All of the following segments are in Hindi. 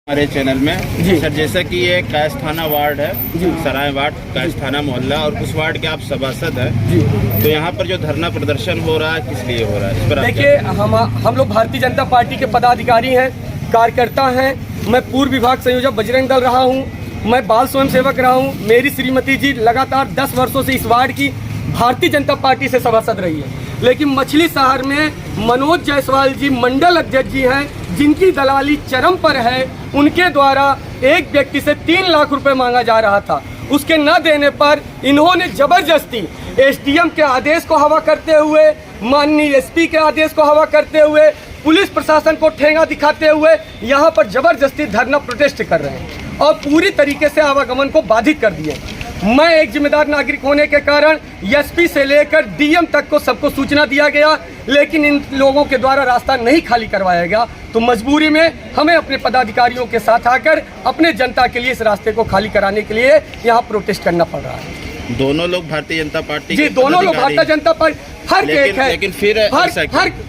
हमारे चैनल में जी सर, जैसा कि ये कैश थाना वार्ड है, सराय वार्ड कैश थाना मोहल्ला, और उस वार्ड के आप सभासद हैं जी। तो यहाँ पर जो धरना प्रदर्शन हो रहा है किस लिए हो रहा है, इस पर देखिए, हम लोग भारतीय जनता पार्टी के पदाधिकारी हैं, कार्यकर्ता हैं। मैं पूर्व विभाग संयोजक बजरंग दल रहा हूँ, मैं बाल स्वयं सेवक रहा हूँ। मेरी श्रीमती जी लगातार 10 वर्षों से इस वार्ड की भारतीय जनता पार्टी से सभासद रही है, लेकिन मछली शहर में मनोज जायसवाल जी मंडल अध्यक्ष जी हैं, जिनकी दलाली चरम पर है। उनके द्वारा एक व्यक्ति से 3 लाख रुपए मांगा जा रहा था। उसके न देने पर इन्होंने जबरदस्ती एसडीएम के आदेश को हवा करते हुए, माननीय एसपी के आदेश को हवा करते हुए, पुलिस प्रशासन को ठेंगा दिखाते हुए यहाँ पर जबरदस्ती धरना प्रोटेस्ट कर रहे हैं और पूरी तरीके से आवागमन को बाधित कर दिए। मैं एक जिम्मेदार नागरिक होने के कारण एसपी से लेकर डीएम तक को सबको सूचना दिया गया, लेकिन इन लोगों के द्वारा रास्ता नहीं खाली करवाया गया। तो मजबूरी में हमें अपने पदाधिकारियों के साथ आकर अपने जनता के लिए इस रास्ते को खाली कराने के लिए यहाँ प्रोटेस्ट करना पड़ रहा है। दोनों लोग भारतीय जनता पार्टी जी, दोनों लोग भारतीय जनता पार्टी। फर्क एक है, लेकिन फिर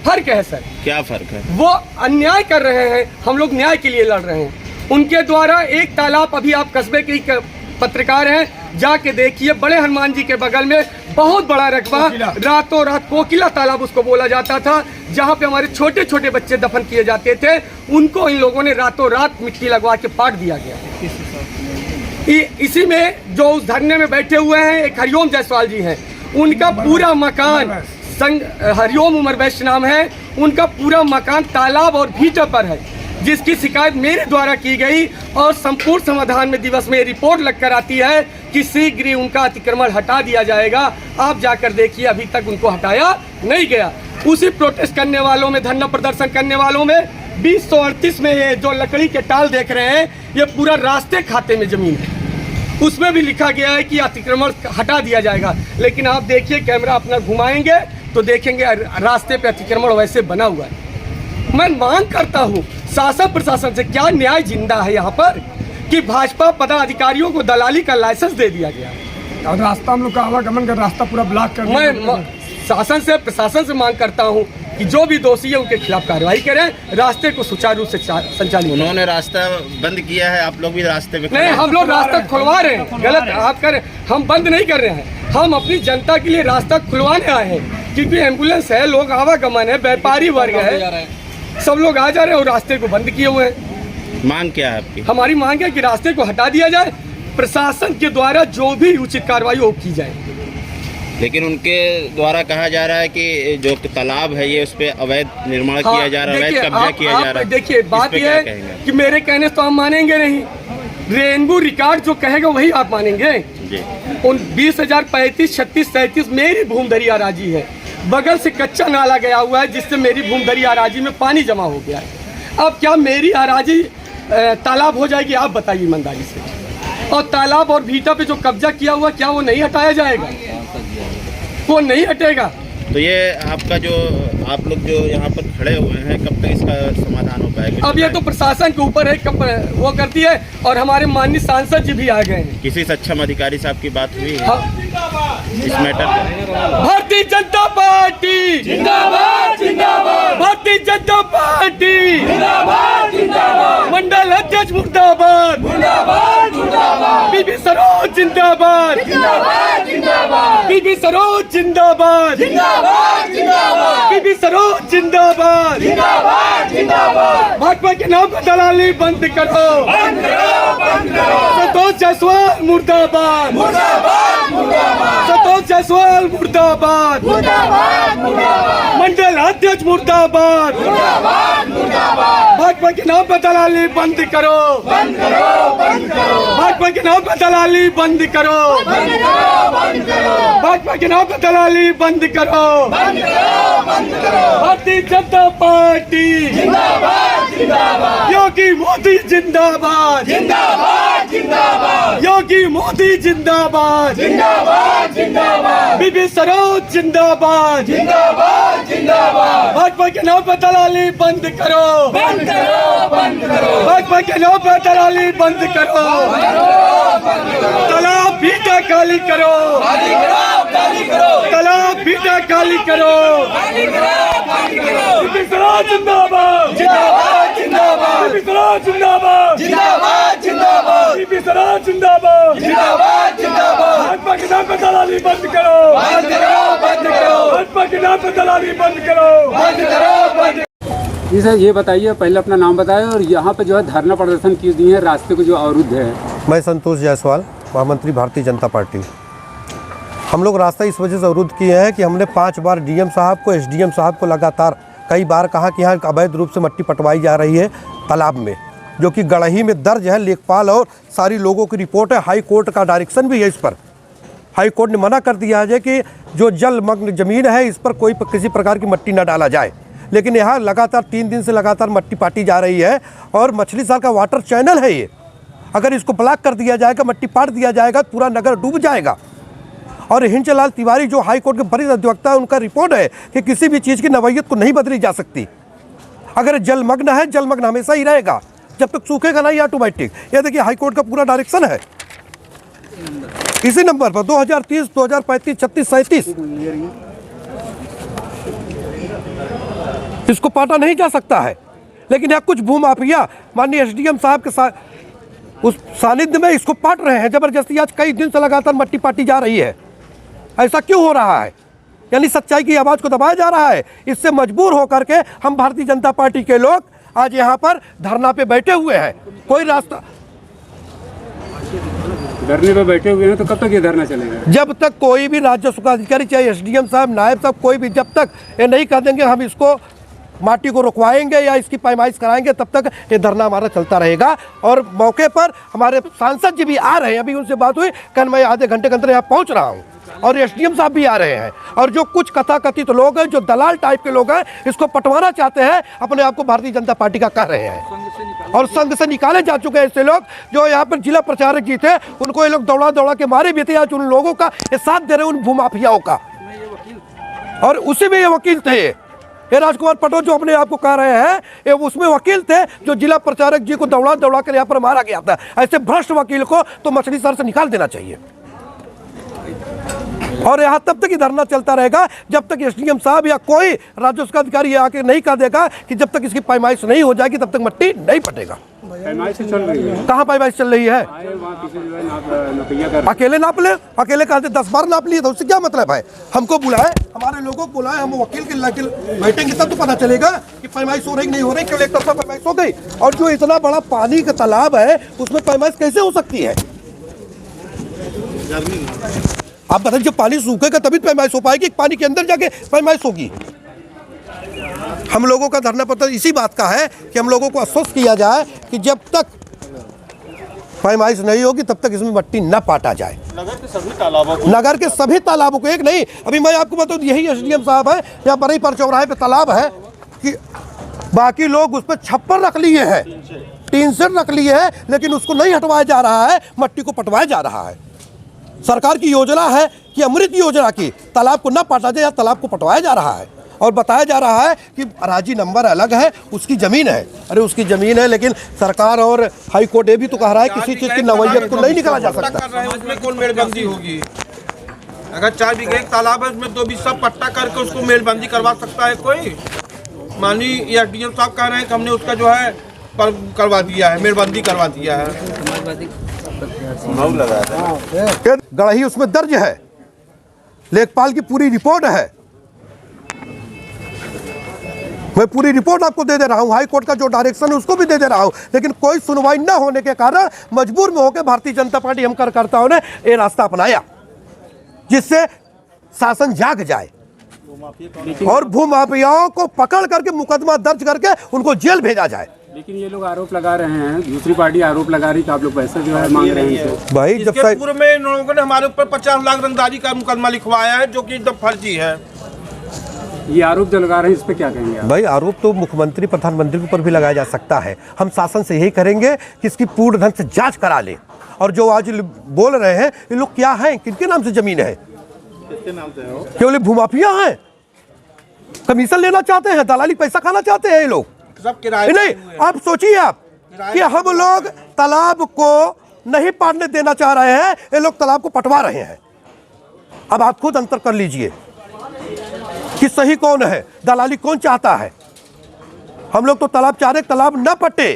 फर्क है सर। क्या फर्क है? वो अन्याय कर रहे हैं, हम लोग न्याय के लिए लड़ रहे हैं। उनके द्वारा एक तालाब, अभी आप कस्बे के पत्रकार हैं, जाके देखिए, बड़े हनुमान जी के बगल में बहुत बड़ा रकबा, रातों रात कोकिला तालाब उसको बोला जाता था, जहाँ पे हमारे छोटे छोटे बच्चे दफन किए जाते थे, उनको इन लोगों ने रातों रात मिट्टी लगवा के पाट दिया गया। इसी में जो उस धरने में बैठे हुए हैं एक हरिओम जायसवाल जी हैं, उनका पूरा मकान हरिओम उमर वैश्य नाम है, उनका पूरा मकान तालाब और भीटा पर है, जिसकी शिकायत मेरे द्वारा की गई और संपूर्ण समाधान में दिवस में रिपोर्ट लगकर आती है कि शीघ्र ही उनका अतिक्रमण हटा दिया जाएगा। आप जाकर देखिए, अभी तक उनको हटाया नहीं गया। उसी प्रोटेस्ट करने वालों में, धरना प्रदर्शन करने वालों में 2038 में ये जो लकड़ी के टाल देख रहे हैं, ये पूरा रास्ते खाते में जमीन है, उसमें भी लिखा गया है कि अतिक्रमण हटा दिया जाएगा। लेकिन आप देखिए, कैमरा अपना घुमाएंगे तो देखेंगे रास्ते पे अतिक्रमण वैसे बना हुआ है। मैं मांग करता हूँ शासन प्रशासन से, क्या न्याय जिंदा है यहाँ पर कि भाजपा पदाधिकारियों को दलाली का लाइसेंस दे दिया गया और रास्ता हम लोग का आवागमन का रास्ता पूरा ब्लॉक कर। मैं शासन से, प्रशासन से मांग करता हूँ कि जो भी दोषी है उनके खिलाफ कार्रवाई करें, रास्ते को सुचारू रूप से संचालित। उन्होंने रास्ता बंद किया है, आप लोग भी रास्ते पे नहीं, हम लोग रास्ता खुलवा रहे हैं। गलत आप कर, हम बंद नहीं कर रहे हैं, हम अपनी जनता के लिए रास्ता खुलवाने आए हैं, क्योंकि एम्बुलेंस है, लोग आवागमन है, व्यापारी वर्ग है, सब लोग आ जा रहे हैं और रास्ते को बंद किए हुए हैं। मांग क्या है आपकी? हमारी मांग है कि रास्ते को हटा दिया जाए, प्रशासन के द्वारा जो भी उचित कार्रवाई वो की जाए। लेकिन उनके द्वारा कहा जा रहा है कि जो तालाब है ये उस पे अवैध निर्माण किया जा रहा है, अवैध कब्जा किया जा रहा है। देखिए, बात यह है कि मेरे कहने से तो आप मानेंगे नहीं, रेनबो रिकॉर्ड जो कहेगा वही आप मानेंगे जी। उन 20,035, 36, 37 मेरी भूमधरी अराजी है, बगल से कच्चा नाला गया हुआ है, जिससे मेरी भूमधरी अराजी में पानी जमा हो गया है। अब क्या मेरी अराजी तालाब हो जाएगी? आप बताइए ईमानदारी से। और तालाब और भीटा पे जो कब्जा किया हुआ, क्या वो नहीं हटाया जाएगा? वो नहीं हटेगा। तो ये आपका जो आप लोग जो यहाँ पर खड़े हुए हैं, कब तक इसका समाधान हो पाएगा? अब ये तो प्रशासन के ऊपर है, कब वो करती है। और हमारे माननीय सांसद जी भी आ गए हैं। किसी सक्षम अधिकारी साहब की बात हुई है हाँ। इस मैटर पर? भारतीय जनता पार्टी जिंदाबाद, जिंदाबाद। भारतीय जनता पार्टी जिंदाबाद, जिंदाबाद। मंडल अध्यक्ष मुर्दाबाद, मुर्दाबाद, मुर्दाबाद। बीबी सरोज जिंदाबाद, जिंदाबाद, जिंदाबाद। बीबी सरोज जिंदाबाद, जिंदाबाद, जिंदाबाद। बीबी सरोज जिंदाबाद, जिंदाबाद, जिंदाबाद। भाजपा के नाम पर दलाली बंद करो, बंद करो, बंद करो। संतोष जायसवाल मुर्दाबाद, मुर्दाबाद, मुर्दाबाद। संतोष जायसवाल मुर्दाबाद, मुर्दाबाद, मुर्दाबाद। मंडल अध्यक्ष मुर्दाबाद, मुर्दाबाद, मुर्दाबाद। भाजपा के नाम पर दलाली बंद करो, बंद करो, बंद करो। भाजपा के नाम पर दलाली बंद करो, बंद करो, बंद करो। भाजपा के नाम पर दलाली बंद करो, बंद करो, बंद करो। भारतीय जनता पार्टी जिंदाबाद, जिंदाबाद। योगी मोदी जिंदाबाद, जिंदाबाद, जिंदाबाद। योगी मोदी जिंदाबाद, जिंदाबाद, जिंदाबाद। बीबी सरोज जिंदाबाद, जिंदाबाद, जिंदाबाद। भाजपा के नाम पर दलाली बंद करो, बंद करो, बंद करो। भाजपा के नाम पर दलाली बंद करो, बंद करो, बंद करो। तालाब भीटा खाली करो, खाली करो। तालाब बेटा खाली करो। बीपी सराज जिंदाबाद जिंदाबाद जिंदाबाद। बीपी सराज जिंदाबाद जिंदाबाद जिंदाबाद। बीपी सराज जिंदाबाद जिंदाबाद जिंदाबाद। भाजपा के नाम पे दलाली बंद करो, बंद करो, बंद करो। भाजपा के नाम पे दलाली बंद करो, बंद करो, बंद। जी सर, ये बताइए, पहले अपना नाम बताएं और यहाँ पे जो है धरना प्रदर्शन किए दिए हैं, रास्ते को जो अवरुद्ध है। मैं संतोष जायसवाल, महामंत्री भारतीय जनता पार्टी। हम लोग रास्ता इस वजह से अवरुद्ध किए हैं कि हमने 5 बार डीएम साहब को, एसडीएम साहब को लगातार कई बार कहा कि यहाँ अवैध रूप से मट्टी पटवाई जा रही है तालाब में, जो कि गढ़ही में दर्ज है। लेखपाल और सारी लोगों की रिपोर्ट है, हाई कोर्ट का डायरेक्शन भी है इस पर। हाई कोर्ट ने मना कर दिया है कि जो जलमग्न ज़मीन है इस पर कोई किसी प्रकार की मट्टी न डाला जाए, लेकिन यहाँ लगातार 3 दिन से लगातार मट्टी पाटी जा रही है। और मछली शहर का वाटर चैनल है ये, अगर इसको ब्लॉक कर दिया जाएगा, मट्टी पाट दिया जाएगा, पूरा नगर डूब जाएगा। और हिंचलाल तिवारी जो हाई कोर्ट के वरिष्ठ अधिवक्ता है, उनका रिपोर्ट है कि किसी भी चीज़ की नवैयत को नहीं बदली जा सकती। अगर जलमग्न है, जलमग्न हमेशा ही रहेगा, जब तक सूखेगा नहीं ऑटोमेटिक। ये देखिए हाई कोर्ट का पूरा डायरेक्शन है इसी नंबर पर 2030, 2035, 36, 37। इसको पाटा नहीं जा सकता है, लेकिन यहाँ कुछ भूमाफिया माननीय एसडीएम साहब के साथ उस सानिध्य में इसको पाट रहे हैं जबरदस्ती। आज कई दिन से लगातार मट्टी पाटी जा रही है। ऐसा क्यों हो रहा है? यानी सच्चाई की आवाज़ को दबाया जा रहा है। इससे मजबूर होकर के हम भारतीय जनता पार्टी के लोग आज यहाँ पर धरना पे बैठे हुए हैं। कोई रास्ता धरने पे बैठे हुए हैं, तो कब तक ये धरना चलेगा? जब तक कोई भी राजस्व का अधिकारी, चाहे एसडीएम साहब, नायब साहब, कोई भी, जब तक ये नहीं कर देंगे हम इसको माटी को रुकवाएंगे या इसकी पैमाइश कराएंगे, तब तक ये धरना हमारा चलता रहेगा। और मौके पर हमारे सांसद जी भी आ रहे हैं, अभी उनसे बात हुई, कल मैं आधे घंटे के अंदर यहाँ पहुँच रहा हूँ। और एसडीएम साहब भी आ रहे हैं। और जो कुछ कथाकथित लोग हैं, जो दलाल टाइप के लोग हैं, इसको पटवाना चाहते हैं, अपने आप को भारतीय जनता पार्टी का कर रहे हैं। और संघ से निकाले जा चुके हैं ऐसे लोग। जो यहाँ पर जिला प्रचारक जी थे, उनको ये लोग दौड़ा दौड़ा के मारे भी थे। आज उन लोगों का ये साथ दे रहे हैं, उन भूमाफियाओं का। और उसी में ये वकील थे, ये राजकुमार पटो जो अपने आप को कह रहे हैं, ये उसमें वकील थे जो जिला प्रचारक जी को दौड़ा दौड़ा कर यहाँ पर मारा गया था। ऐसे भ्रष्ट वकील को तो मछली शहर से निकाल देना चाहिए। और यहाँ तब तक ही धरना चलता रहेगा जब तक एसडीएम साहब या कोई राजस्व अधिकारी आके नहीं कह देगा कि जब तक इसकी पैमाइश नहीं हो जाएगी तब तक मट्टी नहीं पटेगा। पैमाइश चल रही है? कहाँ पैमाइश चल रही है? अकेले नाप ले, अकेले कहा 10 बार नाप लिए तो उससे क्या मतलब है? हमको बुलाए, हमारे लोगों को बुलाए, हम वकील के लाके बैठेंगे तब तो पता चलेगा कि पैमाइश हो रही नहीं हो रही। केवल एक तरफा पैमाइश हो गई। और जो इतना बड़ा पानी का तालाब है उसमें पैमाइश कैसे हो सकती है? आप बताइए, जब पानी सूखेगा तभी पैमाइश हो पाएगी, पानी के अंदर जाके पैमाइश होगी। हम लोगों का धरना प्रदर्शन इसी बात का है कि हम लोगों को आश्वस्त किया जाए कि जब तक पैमाइश नहीं होगी तब तक इसमें मट्टी न पाटा जाए। नगर के सभी तालाबों को, एक नहीं। अभी मैं आपको बताऊं, यही एसडीएम साहब है, यहाँ बरई पर चौराहे पे तालाब है कि बाकी लोग उस पर छप्पर रख लिए हैं, टीन शेड रख लिए हैं, लेकिन उसको नहीं हटवाया जा रहा है, मट्टी को पटवाया जा रहा है। सरकार की योजना है कि अमृत योजना की, तालाब को न पाटा जाए या तालाब को पटवाया जा रहा है। और बताया जा रहा है कि अराजी नंबर अलग है, उसकी ज़मीन है। अरे उसकी ज़मीन है, लेकिन सरकार और हाई कोर्ट ये भी तो कह रहा है किसी चीज़ की नवैयत को नहीं निकाला जा सकता। उसमें कौन मेलबंदी होगी? अगर 4 बीघे तालाब है उसमें 2 बीघा सब पट्टा करके उसको मेलबंदी करवा सकता है कोई? माननीय एसडीएम साहब कह रहे हैं कि हमने उसका जो है करवा दिया है, मेलबंदी करवा दिया है। गढ़ही उसमें दर्ज है, लेखपाल की पूरी रिपोर्ट है। मैं पूरी रिपोर्ट आपको दे रहा हूं, हाई कोर्ट का जो डायरेक्शन है उसको भी दे रहा हूं, लेकिन कोई सुनवाई न होने के कारण मजबूर में होकर भारतीय जनता पार्टी हम कार्यकर्ताओं ने ये रास्ता अपनाया, जिससे शासन जाग जाए और भूमाफियाओं को पकड़ करके मुकदमा दर्ज करके उनको जेल भेजा जाए। लेकिन ये लोग आरोप लगा रहे हैं, दूसरी पार्टी आरोप लगा रही है कि आप लोग पैसे जो है मांग रहे हैं। भाई जब पूर्व में इन लोगों ने हमारे ऊपर 50 लाख रंगदारी का मुकदमा लिखवाया है, जो कि एकदम फर्जी है। ये आरोप जो लगा रहे हैं इस पे क्या कहेंगे आप? भाई आरोप तो मुख्यमंत्री, प्रधानमंत्री के ऊपर भी लगाया जा सकता है। हम शासन से यही करेंगे कि इसकी पूर्ण ढंग से जांच करा ले। और जो आज बोल रहे हैं ये लोग क्या हैं, किनके नाम से जमीन है? किसके नाम से है? केवल भूमाफिया हैं, कमीशन लेना चाहते हैं, दलाली पैसा खाना चाहते हैं ये लोग। सब किराए नहीं, आप सोचिए आप कि हम लोग तालाब को नहीं पाटने देना चाह रहे हैं, ये लोग तालाब को पटवा रहे हैं। अब आप खुद अंतर कर लीजिए कि सही कौन है, दलाली कौन चाहता है। हम लोग तो तालाब चाह रहे, तालाब न पट्टे।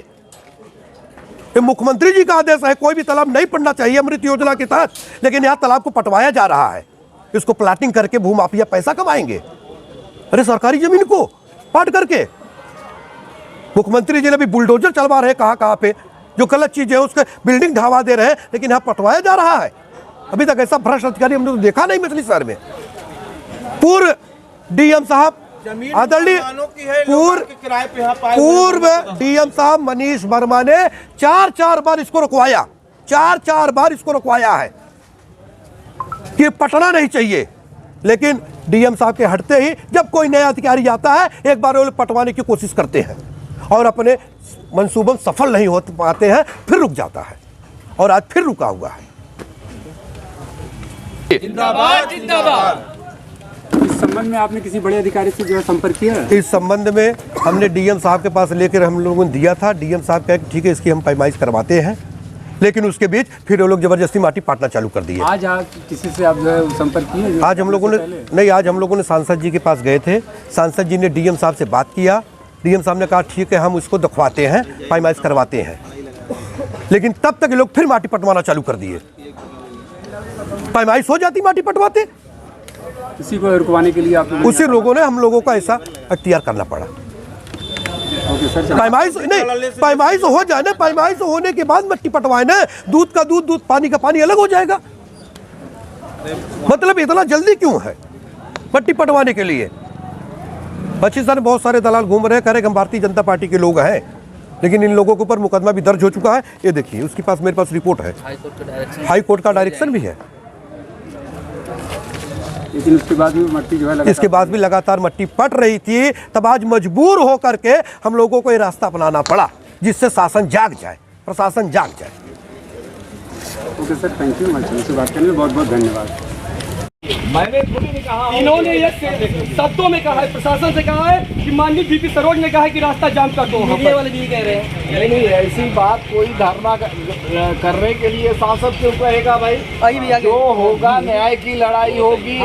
ये मुख्यमंत्री जी का आदेश है, कोई भी तालाब नहीं पड़ना चाहिए अमृत योजना के तहत, लेकिन यहाँ तालाब को पटवाया जा रहा है। इसको प्लाटिंग करके भूमाफिया पैसा कमाएंगे। अरे सरकारी जमीन को पाट करके मुख्यमंत्री जी ने भी बुलडोजर चलवा रहे कहाँ कहाँ पे, जो गलत चीज है उसके बिल्डिंग ढावा दे रहे हैं, लेकिन यहाँ पटवाया जा रहा है। अभी तक ऐसा भ्रष्ट अधिकारी हमने तो देखा नहीं मछली शहर में। पूर्व डीएम साहब आदरणीय पूर्व डीएम साहब मनीष वर्मा ने चार बार इसको रुकवाया, चार बार इसको रुकवाया है कि पटना नहीं चाहिए, लेकिन डीएम साहब के हटते ही जब कोई नया अधिकारी आता है एक बार वो लोग पटवाने की कोशिश करते हैं और अपने मंसूबों सफल नहीं हो पाते हैं, फिर रुक जाता है और आज फिर रुका हुआ है। जिंदाबाद जिंदाबाद। इस संबंध में आपने किसी बड़े अधिकारी से जो है संपर्क किया है? इस संबंध में हमने डीएम साहब के पास लेकर हम लोगों ने दिया था। डीएम साहब कहे कि ठीक है इसकी हम पैमाइश करवाते हैं, लेकिन उसके बीच फिर वो लोग जबरदस्ती माटी पाटना चालू कर दिए। आज किसी से आप जो है संपर्क किए? आज हम लोगों ने नहीं, आज हम लोगों ने सांसद जी के पास गए थे। सांसद जी ने डीएम साहब से बात किया। डीएम साहब ने कहा ठीक है हम इसको दिखवाते हैं, पैमाइश करवाते हैं, लेकिन तब तक ये लोग फिर माटी पटवाना चालू कर दिए। पैमाइश हो जाती माटी पटवाते, किसी को रुकवाने के लिए आप उसी लोगों ने हम लोगों का ऐसा अख्तियार करना पड़ा। पैमाइश नहीं, पैमाइश हो जाए ना, पैमाइश होने के बाद मट्टी पटवाए ना, दूध का दूध, पानी का पानी अलग हो जाएगा। मतलब इतना जल्दी क्यों है मट्टी पटवाने के लिए? बच्चे सारे बहुत सारे दलाल घूम रहे हैं, कह रहे हम भारतीय जनता पार्टी के लोग हैं, लेकिन इन लोगों के ऊपर मुकदमा भी दर्ज हो चुका है। ये देखिए उसके पास, मेरे पास रिपोर्ट है, हाई कोर्ट का डायरेक्शन भी है। लेकिन उसके बाद भी मट्टी जो है इसके बाद भी लगातार मट्टी पट रही थी। तब आज मजबूर होकर के हम लोगों को ये रास्ता अपनाना पड़ा, जिससे शासन जाग जाए, प्रशासन जाग जाए। Okay sir, thank you. मुझसे बात करने में बहुत बहुत धन्यवाद। मैंने थोड़ी नहीं कहा, इन्होंने ये शब्दों में कहा है, प्रशासन से कहा है कि माननीय बीपी सरोज ने कहा है कि रास्ता जाम कर दो। मीडिया वाले भी कह रहे हैं नहीं, ऐसी बात कोई धरना करने के लिए सांसद क्यों कहेगा भाई? जो होगा न्याय की लड़ाई होगी।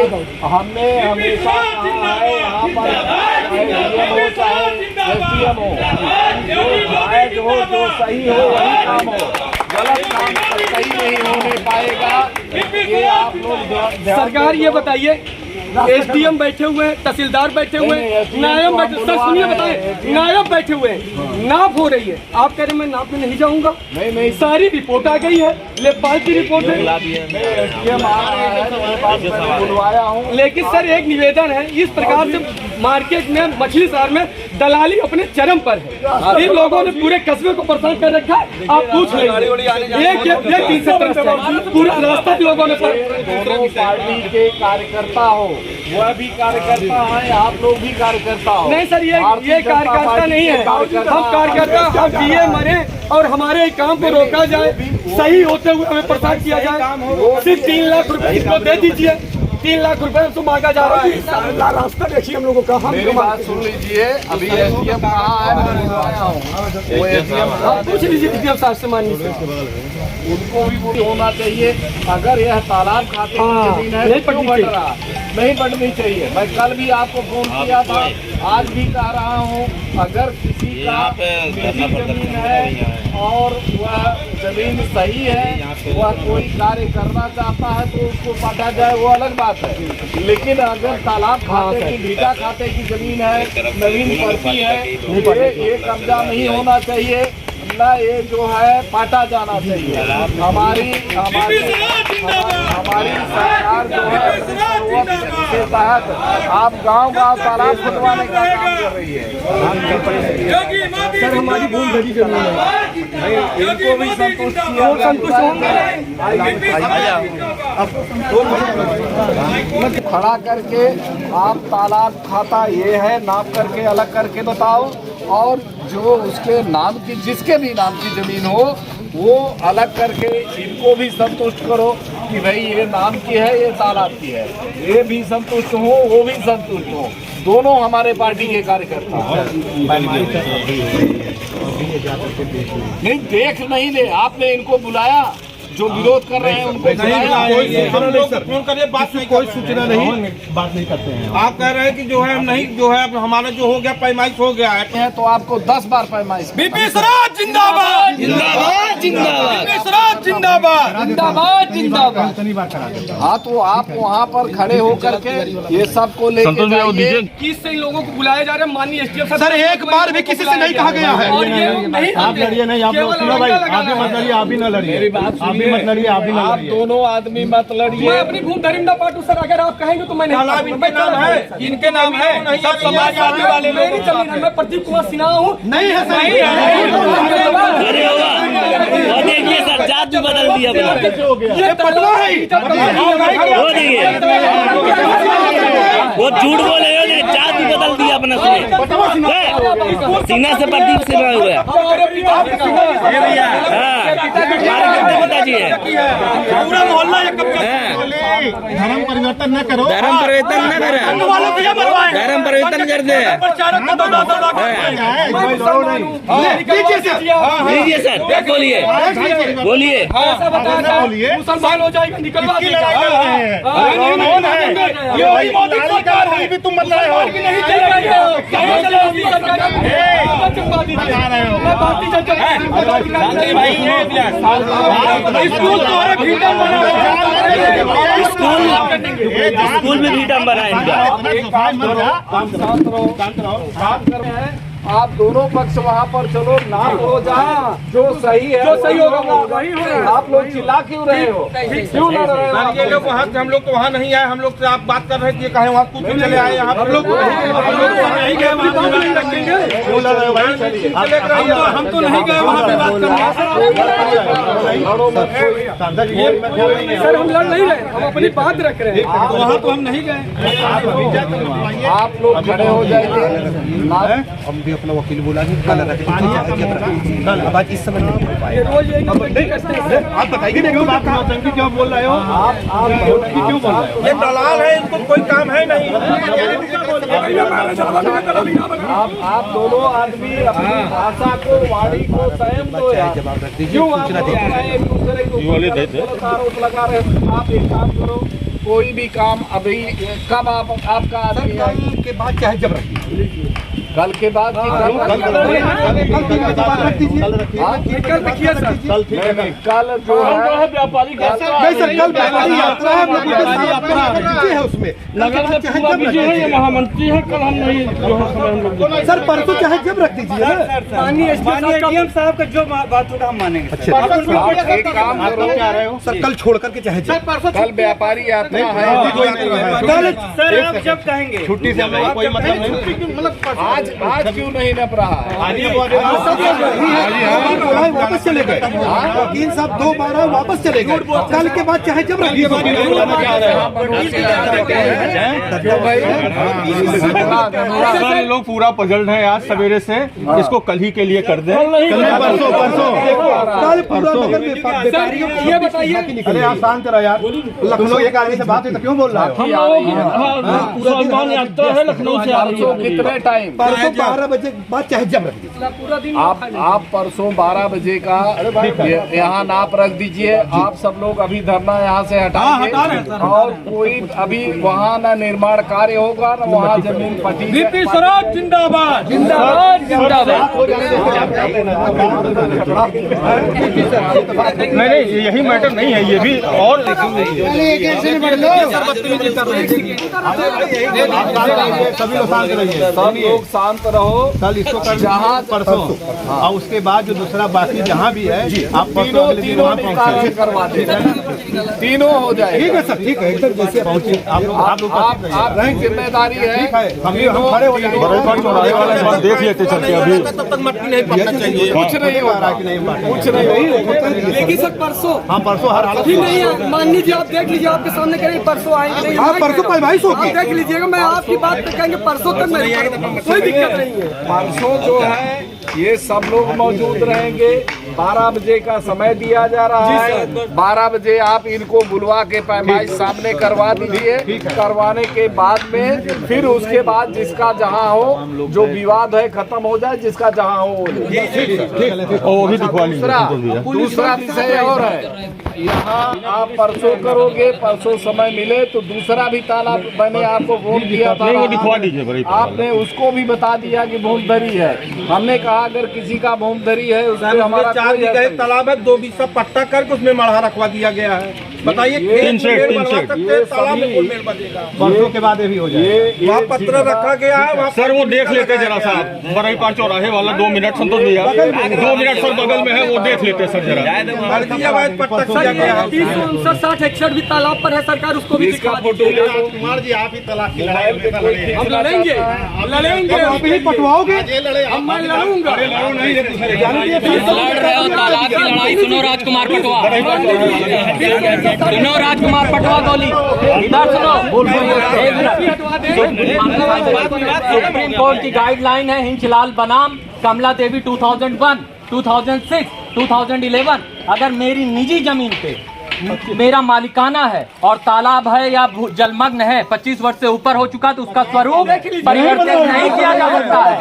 हमने हमेशा कहा है यहाँ पर चाहे डीएम हो चाहे एसडीएम हो, जो जायज हो, जो सही हो वही काम हो, गलत काम सही नहीं होने पाएगा। ये आप लोग सरकार ये बताइए, एसडीएम बैठे हुए हैं, तहसीलदार बैठे हुए हैं, नायब बैठे, सर सुनिए बताएं, नायब बैठे हुए हैं, नाप हो रही है, आप कह रहे हैं मैं नाप में नहीं जाऊंगा? नहीं, सारी रिपोर्ट आ गई है, लेखपाल की रिपोर्ट है, बुलवाया हूँ। लेकिन सर एक निवेदन है, इस प्रकार से मार्केट में, मछली शहर में दलाली अपने चरम पर है। इन लोगों ने पूरे कस्बे को परेशान कर रखा है। आप पूछ लेंगे पूरा रास्ता लोगों ने पार्टी के कार्यकर्ता हो, वह भी कार्यकर्ता है, आप लोग भी कार्यकर्ता हो। नहीं सर, ये कार्यकर्ता नहीं है, हम कार्यकर्ता, हम दिए मरे और हमारे काम को रोका जाए, सही होते हुए हमें प्रसाद किया जाए। सिर्फ 3 लाख रुपए इसको दे दीजिए, 3 लाख रुपए हमसे मांगा जा रहा है। रास्ता देखिए हम लोगों का। मेरी बात सुन लीजिए, अभी एसडीएम कहाँ है, मैं बुलवाया हूँ, वो एसडीएम पूछ लीजिए एसडीएम साहब से, मानिए उनको भी होना चाहिए। अगर यह तालाब खाते की जमीन है नहीं तो क्यों बट रहा? नहीं बढ़नी चाहिए। मैं कल भी आपको फोन किया था, आज भी कह रहा हूँ, अगर किसी का निजी जमीन है और वह जमीन सही है, वह कोई कार्य करना चाहता है तो उसको बांटा जाए, वो अलग बात है। लेकिन अगर तालाब खाते की, भीटा खाते की जमीन है, नवीन पड़ती है, ये कब्जा नहीं होना चाहिए ना, ये जो है पाटा जाना चाहिए। हमारी सरकार जो है के तहत आप गांव-गांव तालाब खुदवाने का काम कर रही है। सर हमारी भूल भरी जमीन है, इनको भी संतुष्ट किया, संतुष्ट होंगे। खड़ा करके आप तालाब खाता ये है, नाप करके अलग करके बताओ, और जो उसके नाम की, जिसके भी नाम की जमीन हो वो अलग करके इनको भी संतुष्ट करो कि भाई ये नाम की है, ये तालाब की है। ये भी संतुष्ट हो, वो भी संतुष्ट हो, दोनों हमारे पार्टी के कार्यकर्ता नहीं देख नहीं ले। आपने इनको बुलाया, जो विरोध कर रहे हैं उनको फोन करिए, बात नहीं, कोई सूचना नहीं, बात नहीं करते हैं। आप कह रहे हैं कि जो है हम नहीं, जो है हमारा जो हो गया पैमाइश हो गया है, तो आपको 10 बार पैमाइश। बीपी स्वराज जिंदाबाद, जिंदाबाद, जिंदाबाद, बीपी स्वराज जिंदाबाद, जिंदाबाद, जिंदाबाद। हाँ, तो आप वहाँ पर खड़े होकर के ये सबको लेके जाइए। किस से इन लोगों को बुलाया जा रहा है? माननीय एसडीएम सर एक बार भी किसी से नहीं कहा गया है। और ये नहीं, आप लड़िए नहीं, आप लोग सुनो भाई, आप भी मत लड़िए, आप भी न लड़िए, मेरी बात आप भी मत लड़िए, आप भी न आप लड़िए। दोनों आदमी मत लड़िए। मैं अपनी भूमि धर्म ना पाटू सर, अगर आप कहेंगे तो मैं नहीं तालाब इनके नाम है, इनके नाम है, सब समाजवादी वाले लोग। मेरी जमीन है, मैं प्रदीप कुमार सिन्हा हूँ। नहीं है, नहीं वो देखिए सर, जात भी बदल दिया ये पटवा है, वो देखिए वो झूठ बोले हो, लेकिन जात भी बदल दिया अपना सुने सीना से प्रदीप सिन्हा हो गया। पिताजी है, पूरा मोहल्ला धर्म परिवर्तन न करो, धर्म परिवर्तन न करे, धर्म परिवर्तन कर दे। लीजिए सर, बोलिए बोलिए, मुसलमान हो जाएगा, निकलवा देगा। भी तुम मत रहे हो, स्कूल में भी डम बना है इनका। आप दोनों पक्ष वहाँ पर चलो, नाप हो जहाँ जो सही है, जो सही होगा वही होगा। आप लोग चिल्ला क्यों रहे हो? क्यों लड़ रहे हो? ये लोग वहाँ से, हम लोग तो वहाँ नहीं आए, हम लोग से आप बात कर रहे थे, कहे वहाँ कूद के चले आए, यहाँ हम लोग नहीं गए, हम तो नहीं गए वहाँ पे बात करने। सर हम लड़ नहीं रहे, हम अपनी बात रख रहे हैं, वहाँ तो हम नहीं गए। आप लोग खड़े हो जाइए। हम भी अपना वकील बुला के कल कल अब आज इस समय नहीं हो पाए। रोज यही आप बताइए देखो, आप नौटंकी क्यों बोल रहे हो? आप नौटंकी क्यों बोल रहे हो? ये दलाल है, इनको कोई काम है नहीं। आप दोनों आदमी अपनी भाषा को, वाणी को संयम दो यार। क्यों आप एक दूसरे को आरोप लगा रहे हो? आप एक काम करो, कोई भी काम अभी कब आपका आदमी कल के बाद चाहे जब रखिए, कल के बाद कल रख दीजिए, कल देखिए सर, कल जो है व्यापारी है उसमें महामंत्री है, कल हम नहीं सर परसों चाहे जब रख दीजिए ना। माननीय एसडीएम साहब का जो बात होगा हम मानेंगे। एक काम करो सर, कल छोड़ करके चाहे जब, कल व्यापारी यात्रा है, सर आप जब कहेंगे छुट्टी से हमें कोई मतलब नहीं, मतलब आज क्यों नहीं नप रहा है? वापस चले गए वकील साहब, 2 बार वापस चले गए, कल के बाद चाहे जब रखिए। सर लोग पूरा पजल्ड है आज सवेरे से, इसको कल ही के लिए कर दें। परसों कल पूरा नगर में व्यापारियों को ये बताइए, अरे आप शांत रहो यार, लखनऊ एक आदमी से बात हुई तो क्यों बोल रहा है? यात्रा है लखनऊ से आ रही है। कितने टाइम? परसों 12 बजे बाद चाहे जब रख दीजिए। पूरा दिन आप परसों 12 बजे का यहाँ नाप रख दीजिए। आप सब लोग अभी धरना यहाँ से हटाएंगे और कोई अभी वहाँ न निर्माण कार्य होगा न वहाँ जमीन पटी। बीपी स्वराज जिंदाबाद, जिंदाबाद, जिंदाबाद। नहीं, यही मैटर नहीं है, ये भी और सभी लोग शांत रहिए, सब लोग शांत रहो। कल इसको कर जहाँ परसों और उसके बाद जो दूसरा बाकी जहाँ भी है आप तीनों कार्य करवा दे, तीनों हो जाए। ठीक है सर, ठीक है, एकदम जैसे पहुँचे आपकी जिम्मेदारी है। हम खड़े हो जाएंगे, देख लेते चलते अभी तब तक मट्टी नहीं पड़ना चाहिए, कुछ नहीं हो रहा, कुछ नहीं हो। लेकिन सर परसों, हाँ परसों हर हालत ठीक नहीं है, मान लीजिए आप देख लीजिए, आपके सामने करेंगे परसों आएंगे नहीं, आप परसों पैमाइश होगी, आप देख लीजिएगा, मैं आपकी बात पे कहेंगे परसों तक कोई दिक्कत नहीं है। परसों जो है ये सब लोग मौजूद रहेंगे। 12 बजे का समय दिया जा रहा है। 12 बजे आप इनको बुलवा के पैमाइश सामने करवा दीजिए। करवाने के बाद में फिर उसके बाद जिसका जहां हो, जो विवाद है खत्म हो जाए, जिसका जहां हो। दूसरा विषय और है, यहाँ आप परसों करोगे, परसों समय मिले तो दूसरा भी तालाब मैंने आपको फोन किया था, आपने उसको भी बता दिया कि भूमधरी है। हमने कहा अगर किसी का भूमधरी है उसमें हमारा 4 बीघे तालाब है, 2 बीघा पट्टा करके उसमें मढ़ा रखवा दिया गया है। बताइए तालाब में कौन मेल बनेगा? परसों के बाद ये भी हो जाए। वहाँ पत्र रखा गया है सर वो देख लेते जरा साहब, बरई पार चौराहे वाला 2 मिनट संतोष भैया, 2 मिनट सर बगल में है, वो देख लेते सर जरा। पट्टा किया गया है। 359 भी तालाब पर है, सरकार उसको भी इसका फोटो कुमार जी आप ही तलाक हम लड़ेंगे, पटवाओगे? मैं लड़ूंगा। तालाब की लड़ाई सुनो राजकुमार पटवा, सुनो राजकुमार पटवा गोली इधर सुनो। सुप्रीम कोर्ट की गाइडलाइन है हिंचलाल बनाम कमला देवी 2001, 2006, 2011। अगर मेरी निजी जमीन पे मेरा मालिकाना है और तालाब है या जलमग्न है 25 वर्ष से ऊपर हो चुका तो उसका स्वरूप परिवर्तित नहीं किया जा सकता है।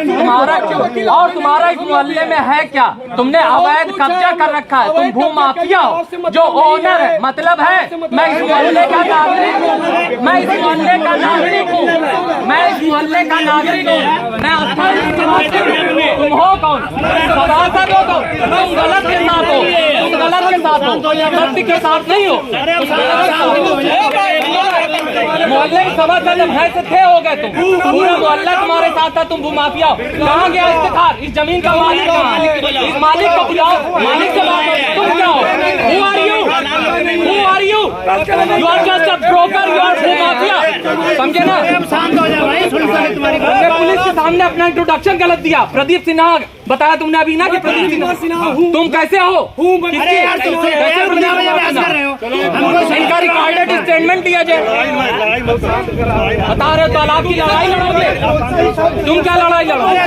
तुम्हारा क्यों और तुम्हारा इस मोहल्ले में है क्या? तुमने अवैध कब्जा कर रखा है, तुम भू माफिया हो। जो ओनर है मतलब है मैं इस मोहल्ले का नागरिक हूँ, मैं इस मोहल्ले का नागरिक हूँ, मैं इस मोहल्ले का नागरिक हूँ, मैं तुम हो कौन? सभासद हो कौन? तुम गलत के साथ हो, तुम गलत के साथ सत्य के साथ नहीं हो। मोहल्ले की सभासद जब है से थे हो गए तुम, पूरा मोहल्ला तुम्हारे साथ था, तुम भूमाफिया हो। कहाँ गया इफ्तिखार? इस जमीन का मालिक कहाँ है? इस मालिक को बुलाओ, मालिक से बात करो। तुम क्या हो? Who are you? Who are you? You are just a broker, you are भूमाफिया। समझे ना? तुमने पुलिस के सामने अपना इंट्रोडक्शन गलत दिया। प्रदीप सिन्हा बताया तुमने अभी ना कि प्रदीप सिन्हा तुम कैसे हो? इनका रिकॉर्डेड स्टेटमेंट दिया जाए। बता रहे हो तालाब की लड़ाई लड़ोगे? तुम क्या लड़ाई लड़ोगे?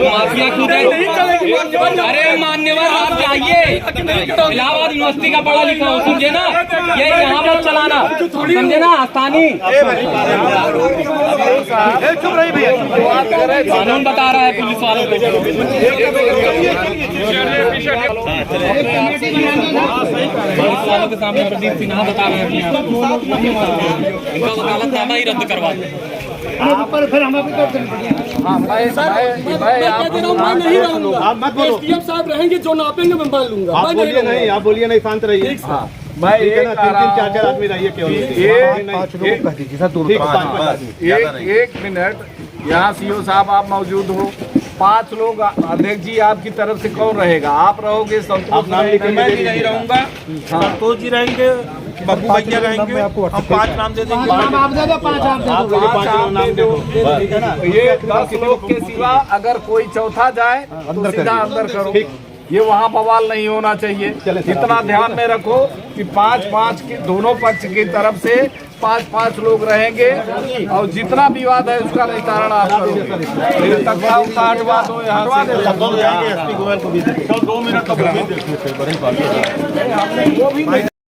माफिया खुद है। अरे मान्यवर आप जाइए, इलाहाबाद यूनिवर्सिटी का पढ़ा लिखा हूँ, समझे ना? ये यहाँ पर चलाना, समझे ना? आसानी कानून बता रहा है पुलिस वालों को। पुलिस वालों के सामने प्रदीप सिन्हा बता रहे हैं इनका वकालतनामा ही रद्द करवा दे। फिर हम अभी मैं नहीं रहूंगा। आप मत बोलो, एसडीएम साहब रहेंगे, जो नापेंगे मैं मान लूंगा। आप बोलिए नहीं, आप बोलिए नहीं, शांत रहिए। मैं ठीक है ना, 3-4 आदमी रहिए केवल। एक मिनट, यहाँ सीओ साहब आप मौजूद हो, 5 लोग अध्यक्ष जी आपकी तरफ से कौन रहेगा? आप रहोगे, संतोष मैं भी नहीं रहूंगा, संतोष जी रहेंगे, बब्बू भैया रहेंगे, हम 5 नाम दे देंगे। आप दे दो, 5 आप दे दो। ये 10 लोग के सिवा अगर कोई चौथा जाए तो सीधा अंदर करो। ये वहाँ बवाल नहीं होना चाहिए। इतना ध्यान में रखो कि 5-5 के दोनों पक्ष की तरफ से 5-5 लोग रहेंगे और जितना विवाद है उसका निस्तारण आप करोगे। तख्ता हटवा दो, यहाँ से 2 मिनट